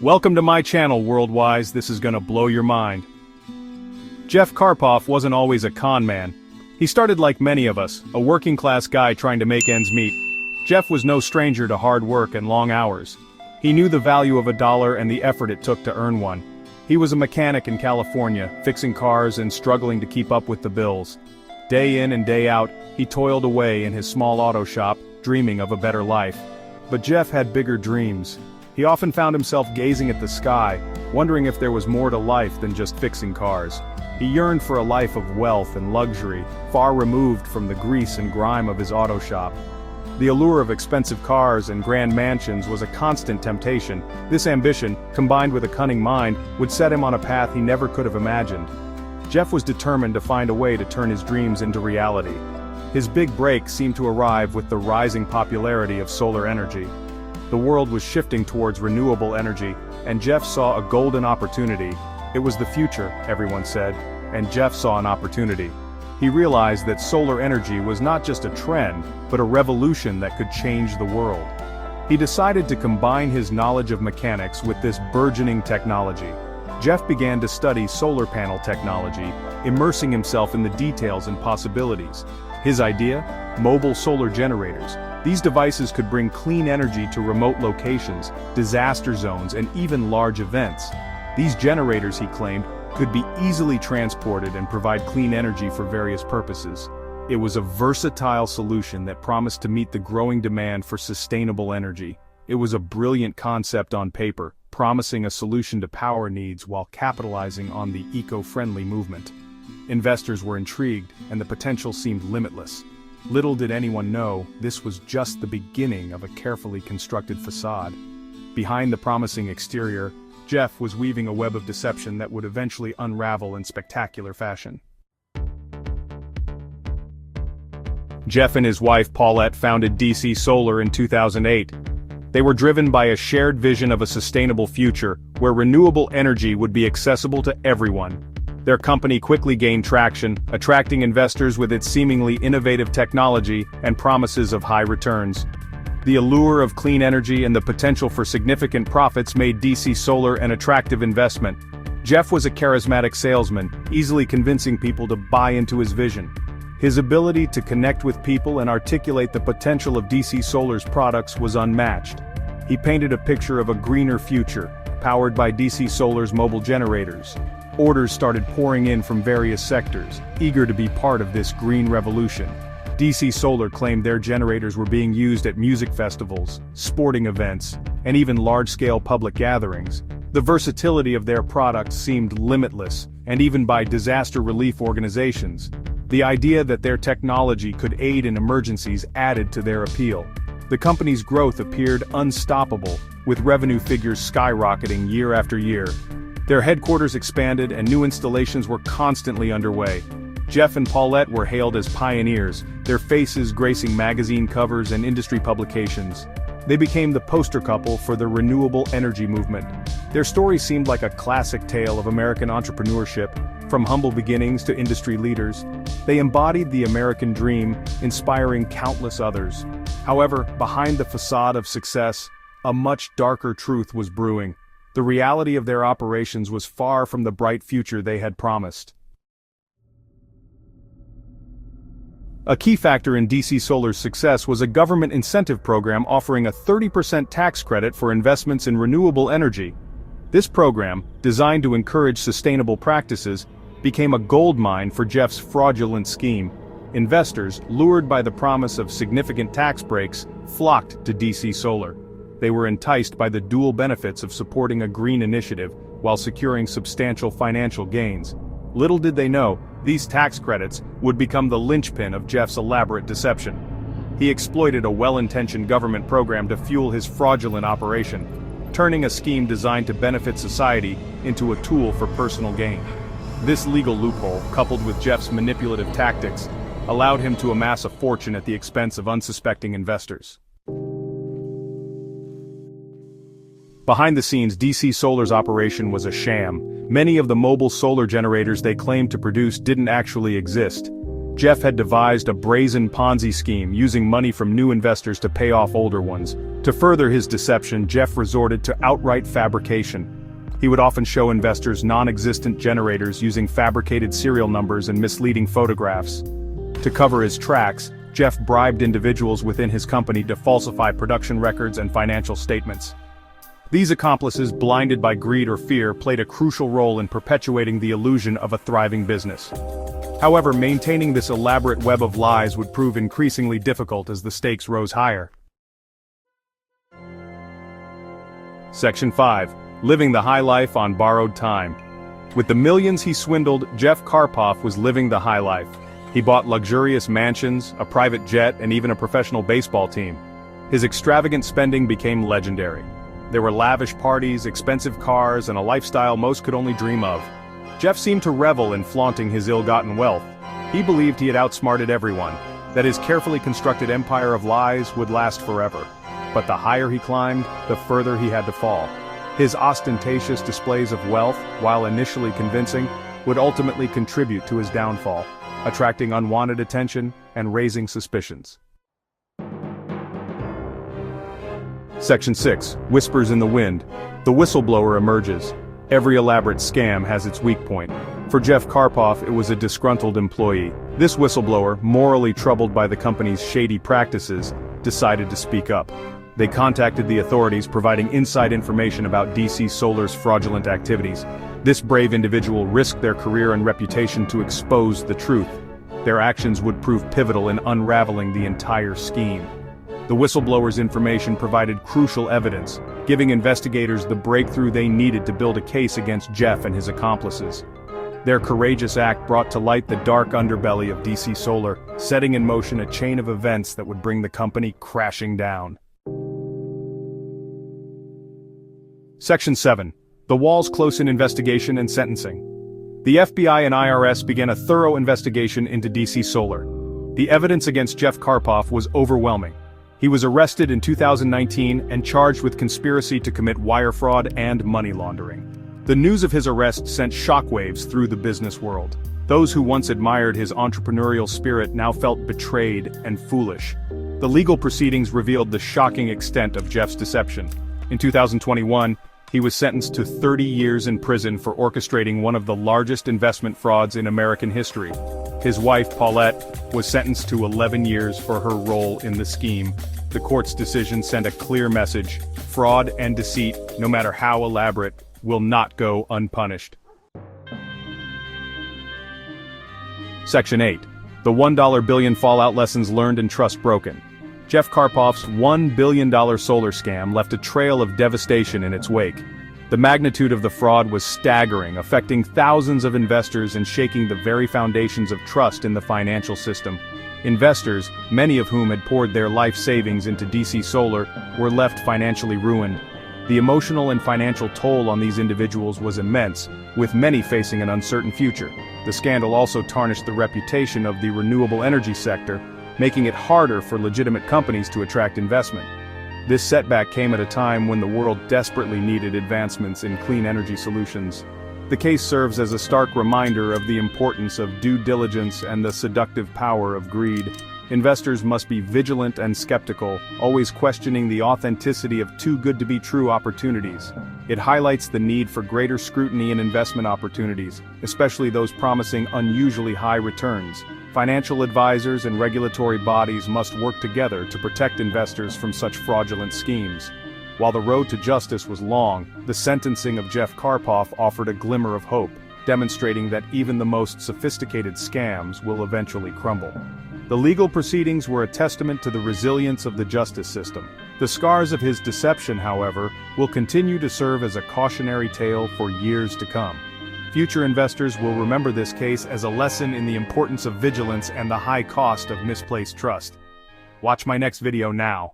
Welcome to my channel, Worldwise. This is gonna blow your mind. Jeff Karpoff wasn't always a con man. He started like many of us, a working-class guy trying to make ends meet. Jeff was no stranger to hard work and long hours. He knew the value of a dollar and the effort it took to earn one. He was a mechanic in California, fixing cars and struggling to keep up with the bills. Day in and day out, he toiled away in his small auto shop, dreaming of a better life. But Jeff had bigger dreams. He often found himself gazing at the sky, wondering if there was more to life than just fixing cars. He yearned for a life of wealth and luxury, far removed from the grease and grime of his auto shop. The allure of expensive cars and grand mansions was a constant temptation. This ambition, combined with a cunning mind, would set him on a path he never could have imagined. Jeff was determined to find a way to turn his dreams into reality. His big break seemed to arrive with the rising popularity of solar energy. The world was shifting towards renewable energy, and Jeff saw a golden opportunity. It was the future, everyone said, and Jeff saw an opportunity. He realized that solar energy was not just a trend, but a revolution that could change the world. He decided to combine his knowledge of mechanics with this burgeoning technology. Jeff began to study solar panel technology, immersing himself in the details and possibilities. His idea? Mobile solar generators. These devices could bring clean energy to remote locations, disaster zones, and even large events. These generators, he claimed, could be easily transported and provide clean energy for various purposes. It was a versatile solution that promised to meet the growing demand for sustainable energy. It was a brilliant concept on paper, promising a solution to power needs while capitalizing on the eco-friendly movement. Investors were intrigued, and the potential seemed limitless. Little did anyone know, this was just the beginning of a carefully constructed facade. Behind the promising exterior, Jeff was weaving a web of deception that would eventually unravel in spectacular fashion. Jeff and his wife Paulette founded DC Solar in 2008. They were driven by a shared vision of a sustainable future, where renewable energy would be accessible to everyone. Their company quickly gained traction, attracting investors with its seemingly innovative technology and promises of high returns. The allure of clean energy and the potential for significant profits made DC Solar an attractive investment. Jeff was a charismatic salesman, easily convincing people to buy into his vision. His ability to connect with people and articulate the potential of DC Solar's products was unmatched. He painted a picture of a greener future, powered by DC Solar's mobile generators. Orders started pouring in from various sectors, eager to be part of this green revolution. DC Solar claimed their generators were being used at music festivals, sporting events, and even large-scale public gatherings. The versatility of their products seemed limitless, and even by disaster relief organizations. The idea that their technology could aid in emergencies added to their appeal. The company's growth appeared unstoppable, with revenue figures skyrocketing year after year. Their headquarters expanded and new installations were constantly underway. Jeff and Paulette were hailed as pioneers, their faces gracing magazine covers and industry publications. They became the poster couple for the renewable energy movement. Their story seemed like a classic tale of American entrepreneurship, from humble beginnings to industry leaders. They embodied the American dream, inspiring countless others. However, behind the facade of success, a much darker truth was brewing. The reality of their operations was far from the bright future they had promised. A key factor in DC Solar's success was a government incentive program offering a 30% tax credit for investments in renewable energy. This program, designed to encourage sustainable practices, became a goldmine for Jeff's fraudulent scheme. Investors, lured by the promise of significant tax breaks, flocked to DC Solar. They were enticed by the dual benefits of supporting a green initiative while securing substantial financial gains. Little did they know, these tax credits would become the linchpin of Jeff's elaborate deception. He exploited a well-intentioned government program to fuel his fraudulent operation, turning a scheme designed to benefit society into a tool for personal gain. This legal loophole, coupled with Jeff's manipulative tactics, allowed him to amass a fortune at the expense of unsuspecting investors. Behind the scenes, DC Solar's operation was a sham. Many of the mobile solar generators they claimed to produce didn't actually exist. Jeff had devised a brazen Ponzi scheme using money from new investors to pay off older ones. To further his deception, Jeff resorted to outright fabrication. He would often show investors non-existent generators using fabricated serial numbers and misleading photographs. To cover his tracks, Jeff bribed individuals within his company to falsify production records and financial statements. These accomplices, blinded by greed or fear, played a crucial role in perpetuating the illusion of a thriving business. However, maintaining this elaborate web of lies would prove increasingly difficult as the stakes rose higher. Section 5. Living the high life on borrowed time. With the millions he swindled, Jeff Karpoff was living the high life. He bought luxurious mansions, a private jet, and even a professional baseball team. His extravagant spending became legendary. There were lavish parties, expensive cars, and a lifestyle most could only dream of. Jeff seemed to revel in flaunting his ill-gotten wealth. He believed he had outsmarted everyone, that his carefully constructed empire of lies would last forever. But the higher he climbed, the further he had to fall. His ostentatious displays of wealth, while initially convincing, would ultimately contribute to his downfall, attracting unwanted attention and raising suspicions. Section 6. Whispers in the wind. The whistleblower emerges. Every elaborate scam has its weak point. For Jeff Karpoff, it was a disgruntled employee. This whistleblower, morally troubled by the company's shady practices, decided to speak up. They contacted the authorities, providing inside information about DC Solar's fraudulent activities. This brave individual risked their career and reputation to expose the truth. Their actions would prove pivotal in unraveling the entire scheme. The whistleblower's information provided crucial evidence, giving investigators the breakthrough they needed to build a case against Jeff and his accomplices. Their courageous act brought to light the dark underbelly of DC Solar, setting in motion a chain of events that would bring the company crashing down. Section 7. The Wall's close-in investigation and sentencing. The FBI and IRS began a thorough investigation into DC Solar. The evidence against Jeff Karpoff was overwhelming. He was arrested in 2019 and charged with conspiracy to commit wire fraud and money laundering. The news of his arrest sent shockwaves through the business world. Those who once admired his entrepreneurial spirit now felt betrayed and foolish. The legal proceedings revealed the shocking extent of Jeff's deception. In 2021, he was sentenced to 30 years in prison for orchestrating one of the largest investment frauds in American history. His wife, Paulette, was sentenced to 11 years for her role in the scheme. The court's decision sent a clear message: fraud and deceit, no matter how elaborate, will not go unpunished. Section 8. The $1 billion fallout lessons learned and trust broken. Jeff Karpoff's $1 billion solar scam left a trail of devastation in its wake. The magnitude of the fraud was staggering, affecting thousands of investors and shaking the very foundations of trust in the financial system. Investors, many of whom had poured their life savings into DC Solar, were left financially ruined. The emotional and financial toll on these individuals was immense, with many facing an uncertain future. The scandal also tarnished the reputation of the renewable energy sector, making it harder for legitimate companies to attract investment. This setback came at a time when the world desperately needed advancements in clean energy solutions. The case serves as a stark reminder of the importance of due diligence and the seductive power of greed. Investors must be vigilant and skeptical, always questioning the authenticity of too-good-to-be-true opportunities. It highlights the need for greater scrutiny in investment opportunities, especially those promising unusually high returns. Financial advisors and regulatory bodies must work together to protect investors from such fraudulent schemes. While the road to justice was long, the sentencing of Jeff Karpoff offered a glimmer of hope, demonstrating that even the most sophisticated scams will eventually crumble. The legal proceedings were a testament to the resilience of the justice system. The scars of his deception, however, will continue to serve as a cautionary tale for years to come. Future investors will remember this case as a lesson in the importance of vigilance and the high cost of misplaced trust. Watch my next video now.